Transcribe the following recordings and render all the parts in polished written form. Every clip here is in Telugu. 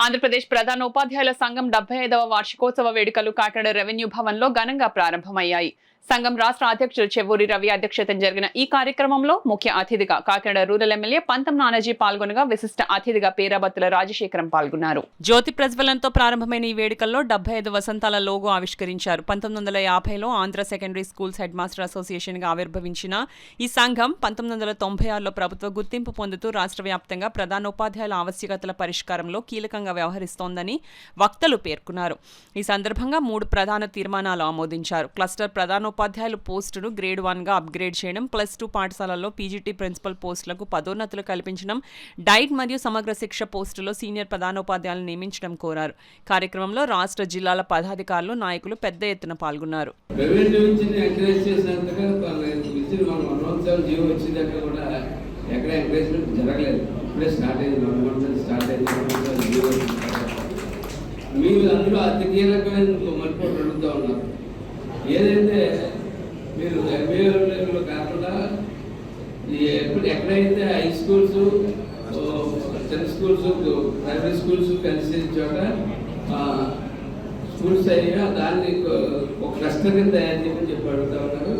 ఆంధ్రప్రదేశ్ ప్రధాన ఉపాధ్యాయుల సంఘం 75వ వార్షికోత్సవ వేడుకలు కాకినాడ రెవెన్యూ భవన్లో ఘనంగా ప్రారంభమయ్యాయి. సంఘం రాష్ట్ర అధ్యక్షుడు చెవ్వూరి రవి అధ్యక్షతన జరిగిన ఈ కార్యక్రమంలో ముఖ్య అతిథిగా కాకినాడ రూరల్ ఎమ్మెల్యే పంతం నానాజీ పాల్గొనగా విశిష్ట అతిథిగా పేరాబత్తుల రాజశేఖరం పాల్గొన్నారు. జ్యోతి ప్రజ్వలనంతో ప్రారంభమైన ఈ వేడుకల్లో 75 వసంతాల లోగో ఆవిష్కరించారు. 1950లో Andhra secondary schools headmaster association గా ఆవిర్భవించిన ఈ సంఘం 1996లో ప్రభుత్వ గుర్తింపు పొందుతూ రాష్ట్ర వ్యాప్తంగా ప్రధానోపాధ్యాయుల ఆవశ్యకతల పరిష్కారంలో కీలకంగా వ్యవహరిస్తోందని వక్తలు పేర్కొన్నారు. ఈ సందర్భంగా 3 ప్రధాన తీర్మానాలు ఆమోదించారు. క్లస్టర్ ప్రధానోపాధ్యాయుల పోస్టును గ్రేడ్ 1గా అప్గ్రేడ్ చేయడం, +2 పాఠశాలల్లో పీజీటీ ప్రిన్సిపల్ పోస్టులకు పదోన్నతులు కల్పించడం, డైట్ మరియు సమగ్ర శిక్ష పోస్టులో సీనియర్ ప్రధానోపాధ్యాయులను నియమించడం కోరారు. కార్యక్రమంలో రాష్ట్ర జిల్లాల పదాధికారులు, నాయకులు పెద్ద ఎత్తున పాల్గొన్నారు. మీరు అందులో అతి కీలకమైన మలుపు అడుగుతూ ఉన్నారు. ఏదైతే మీరు ఎంబీఏలో కాకుండా ఎక్కడైతే హై స్కూల్స్, చిన్న స్కూల్స్, ప్రైమరీ స్కూల్స్ కలిసి చోట స్కూల్స్ అయ్యా దాన్ని ఒక క్లస్టర్ కింద తయారు చేయమని చెప్పి అడుగుతూ ఉన్నారు.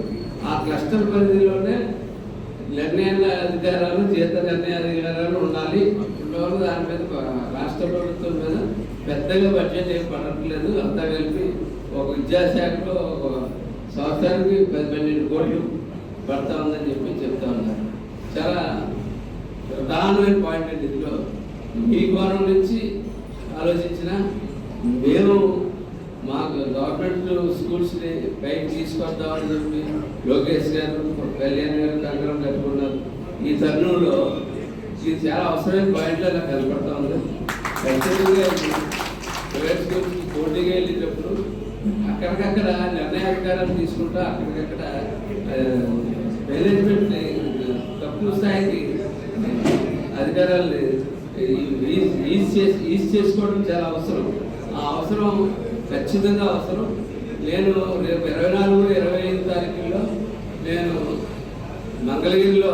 ఆ క్లస్టర్ పరిధిలోనే నిర్ణయాల అధికారాలు, జీత నిర్ణయ అధికారాలు ఉండాలి. ఇప్పుడు దాని మీద రాష్ట్ర ప్రభుత్వం మీద పెద్దగా బడ్జెట్ ఏం పడట్లేదు. అంతా కలిపి ఒక విద్యాశాఖలో ఒక సంవత్సరానికి 12 కోట్లు పడతా ఉందని చెప్తా ఉన్నారు. చాలా ప్రధానమైన పాయింట్ అండి. ఇందులో మీ కోణం నుంచి ఆలోచించిన మేము మాకు గవర్నమెంట్ స్కూల్స్ని పైకి తీసుకొద్దామని చెప్పి లోకేష్ గారు, కళ్యాణ్ గారు కంకణం కట్టుకున్నారు. ఈ తరుణంలో ఇది చాలా అవసరమైన పాయింట్లో నాకు కనపడతా ఉంది. ఖచ్చితంగా ప్రైవేట్ స్కూల్స్కి పోటీగా వెళ్ళేటప్పుడు అక్కడికక్కడ నిర్ణయాధికారాలు తీసుకుంటా అక్కడికక్కడ మేనేజ్మెంట్ తక్కువ స్థాయికి అధికారాలు ఈజ్ చేసుకోవడం చాలా అవసరం. ఆ అవసరం ఖచ్చితంగా అవసరం. నేను రేపు 24, 25 తారీఖుల్లో నేను మంగళగిరిలో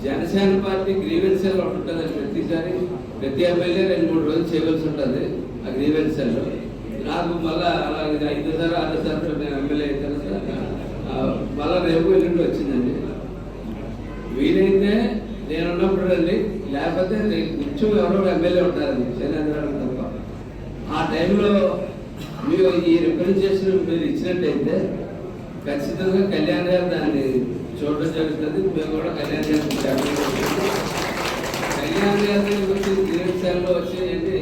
జనసేన పార్టీ గ్రీవెన్స్ సెల్ ఉంటుందని ప్రతిసారి ప్రతి ఎమ్మెల్యే 2-3 రోజులు చేయవలసి ఉంటుంది. ఆ గ్రీవెన్స్ సెల్లో నాకు మళ్ళీ అలాగే 5 సార్లు 6 సార్లు నేను ఎమ్మెల్యే అయిన తర్వాత మళ్ళీ రేపు ఎల్లుండి వచ్చిందండి. వీలైతే నేను ఉన్నప్పుడు అండి, లేకపోతే కొంచెం ఎవరో ఎమ్మెల్యే ఉంటారండి శైలేంద్రరావు తప్ప. ఆ టైంలో మీరు ఈ రిప్రజెంటేషన్ మీరు ఇచ్చినట్టయితే ఖచ్చితంగా కళ్యాణ్ గారు దాన్ని చూడడం జరుగుతుంది. మేము కూడా కళ్యాణ్ గారిని వచ్చి గ్రీవెన్స్లో వచ్చేయండి.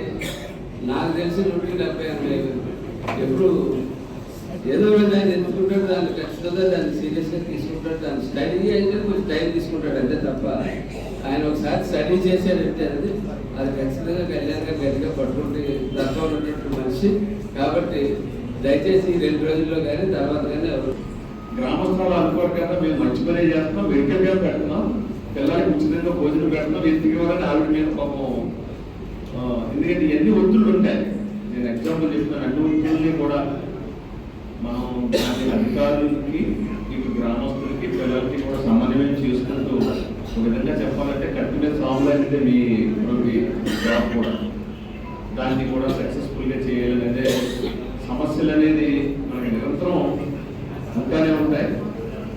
నాకు తెలిసి 170 ఎప్పుడు ఏదో దాన్ని ఎంచుకుంటాడు, దాన్ని ఖచ్చితంగా దాన్ని సీరియస్గా తీసుకుంటాడు. దాన్ని స్టడీ అయితే కొంచెం టైం తీసుకుంటాడు అంతే తప్ప ఆయన ఒకసారి స్టడీ చేశాడంటే అది ఖచ్చితంగా కళ్యాణ్ గారు గట్టిగా పట్టుకుంటే తక్కువ ఉన్నటువంటి మనిషి. కాబట్టి దయచేసి ఈ 2 రోజుల్లో కానీ తర్వాత కానీ ఎవరు గ్రామస్థానాలు అనుకోకుండా మేము మంచి పని చేస్తున్నాం, వెహికల్ గా పెడుతున్నాం, పిల్లలకి ఉచితంగా భోజనం పెడుతున్నాం. ఎందుకు ఇవ్వాలని ఆవిడ మీద పాపం. ఎందుకంటే ఎన్ని ఒత్తులు ఉంటాయి. నేను ఎగ్జాంపుల్ చెప్తున్నాను. అన్ని ఒత్తుల్ని కూడా మనం అధికారులకి, ఇటు గ్రామస్తులకి, పిల్లలకి కూడా సమన్వయం చేసుకుంటూ ఒక విధంగా చెప్పాలంటే కట్టు మీద సాములు అంటే మీ జాబ్ కూడా దాన్ని కూడా సక్సెస్ఫుల్గా చేయాలనేదే. సమస్యలు అనేది మనకి నిరంతరం ఉంటానే ఉంటాయి.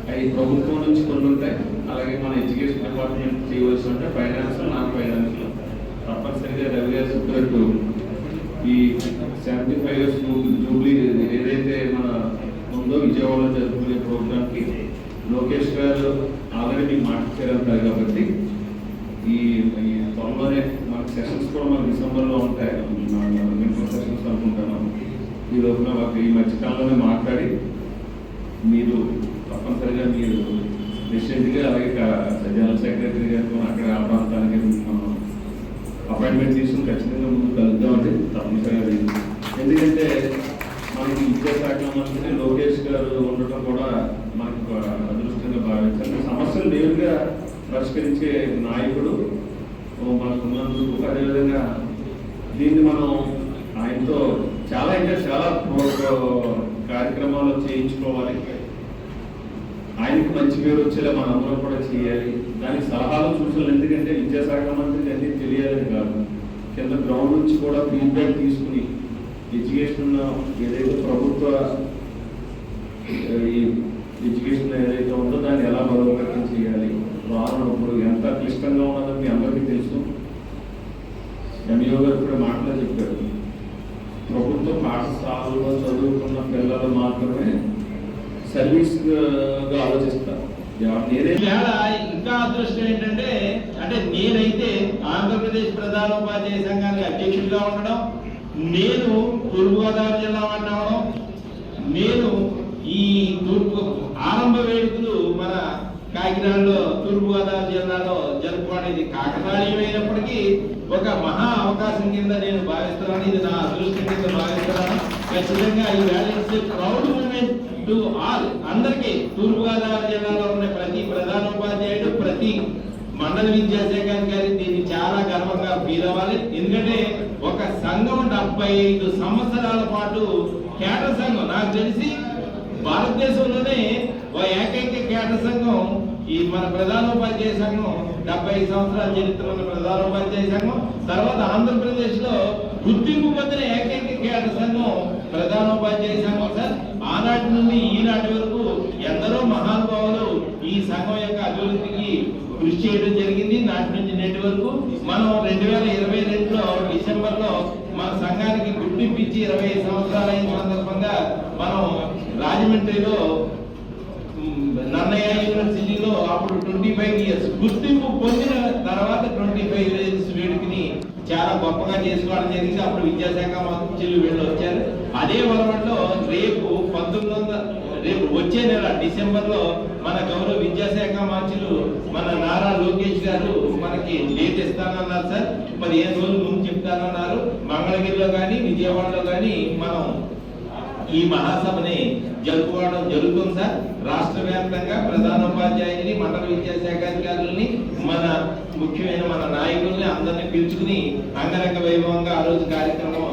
అవి ప్రభుత్వం నుంచి కొన్ని ఉంటాయి, అలాగే మన ఎడ్యుకేషన్ డిపార్ట్మెంట్ చేయవలసి ఉంటాయి. Financial, non financial. తప్పనిసరిగా రవి గారు చెప్పినట్టు ఈ 75 years జూబ్లీ ఏదైతే మన ఉందో విజయవాడలో జరుపుకునే ప్రోగ్రామ్కి లోకేష్ గారు ఆల్రెడీ మీకు మాట్లాడారు కాబట్టి ఈ త్వరలోనే మనకి సెషన్స్ కూడా మనకి డిసెంబర్లో ఉంటాయి. వింటర్ సెషన్స్ అనుకుంటాను. ఈ రోజున ఈ మధ్యకాలంలోనే మాట్లాడి మీరు తప్పనిసరిగా మీరు ప్రెసిడెంట్గా, అలాగే జనరల్ సెక్రటరీ గారితో అక్కడ ఆ ప్రాంతానికి అపాయింట్మెంట్ తీసుకుని ఖచ్చితంగా ముందు కలుద్దామంటే తప్పనిసరిగా. ఎందుకంటే మనకి విద్యాశాఖ మంత్రి లోకేష్ గారు ఉండటం కూడా మనకు అదృష్టంగా భావించాలి. సమస్యలు నేరుగా పరిష్కరించే నాయకుడు మనకు ఉన్నందుకు, అదేవిధంగా దీన్ని మనం ఆయనతో ఇంకా చాలా కార్యక్రమాలు చేయించుకోవాలి. ఆయనకి మంచి పేరు వచ్చేలా మనందరం కూడా చేయాలి. దానికి సలహాలు, సూచనలు. ఎందుకంటే విద్యాశాఖ మంత్రికి అన్నీ తెలియాలని కాదు, కింద గ్రౌండ్ నుంచి కూడా ఫీడ్బ్యాక్ తీసుకుని ఎడ్యుకేషన్ ఏదైతే ప్రభుత్వ ఈ ఎడ్యుకేషన్ ఏదైతే ఉందో దాన్ని ఎలా బలోపేతం చేయాలి, రానున్నప్పుడు ఎంత క్లిష్టంగా ఉన్నదని మీ అందరికీ తెలుసు. ఎంఈఓ గారు కూడా మాటలో చెప్పారు, ప్రభుత్వ పాఠశాలలో చదువుకున్న పిల్లలు మాత్రమే సర్వీస్గా ఆలోచిస్తారు. ఇంకా అదృష్టం ఏంటంటే, అంటే నేనైతే ఆంధ్రప్రదేశ్ ప్రధానోపాధ్యాయ సంఘానికి అధ్యక్షుడిగా ఉండడం, నేను తూర్పుగోదావరి జిల్లా వాడిని అవడం, నేను ఈ తూర్పు ఆరంభ వేడుకలు మన కాకినాడలో తూర్పుగోదావరి జిల్లాలో జరుపుకోవడానికి కాకతాళీయమైనప్పటికీ ఒక మహా అవకాశం కింద నేను భావిస్తున్నాను. ఇది నా అదృష్టం కింద భావిస్తున్నాను. ఖచ్చితంగా ఈ వ్యాలెన్స్ ప్రౌడ్ మూమెంట్ టు ఆల్. అందరికీ తూర్పుగోదావరి జిల్లాలో ఉన్న ప్రతి ప్రధానోపాధ్యాయుడు, ప్రతి మండల విద్యాశాఖ అధికారి దీన్ని చాలా గర్వంగా ఫీల్ అవ్వాలి. ఎందుకంటే ఒక సంఘం 75 సంవత్సరాల పాటు కేడర్ సంఘం, నాకు తెలిసి భారతదేశంలోనే ఓ ఏకైక కేడర్ సంఘం ఈ మన ప్రధానోపాధ్యాయ సంఘం. 75 సంవత్సరాల చరిత్ర ఉన్న ప్రధానోపాధ్యాయ సంఘం. తర్వాత ఆంధ్రప్రదేశ్ లో గుర్తింపు పొందిన ఏకైక కేడర్ సంఘం ప్రధానోపాధ్యాయ సంఘం సార్. ఆనాటి నుండి ఈనాటి వరకు ఎందరో మహానుభావులు ఈ సంఘం యొక్క అభివృద్ధికి కృషి చేయడం జరిగింది. నాటి నుంచి నేటి వరకు మనం 2022లో డిసెంబర్లో మన సంఘానికి గుర్తింపు ఇచ్చి 25 సంవత్సరాల సందర్భంగా మనం రాజమండ్రిలో నన్నయ్య యూనివర్సిటీలో అప్పుడు 25 ఇయర్స్ గుర్తింపు పొందిన తర్వాత 25 ఇయర్స్ వేడుకని చాలా గొప్పగా చేసుకోవడం జరిగింది. అప్పుడు విద్యాశాఖ మంత్రులు వీళ్ళు వచ్చారు. అదే వరవల్లో రేపు వచ్చే నెల డిసెంబర్లో మన గౌరవ విద్యాశాఖ మంత్రులు మన నారా లోకేష్ గారు మనకి డేట్ ఇస్తానన్నారు సార్. 15 రోజుల ముందు చెప్తానన్నారు. మంగళగిరిలో కానీ విజయవాడలో కానీ మనం ఈ మహాసభని జరుపుకోవడం జరుగుతుంది సార్. రాష్ట్ర వ్యాప్తంగా ప్రధానోపాధ్యాయుని, మండల విద్యాశాఖ అధికారులని, మన ముఖ్యమైన మన నాయకుల్ని అందరినీ పిలుచుకుని అంగరంగ వైభవంగా ఆ రోజు కార్యక్రమం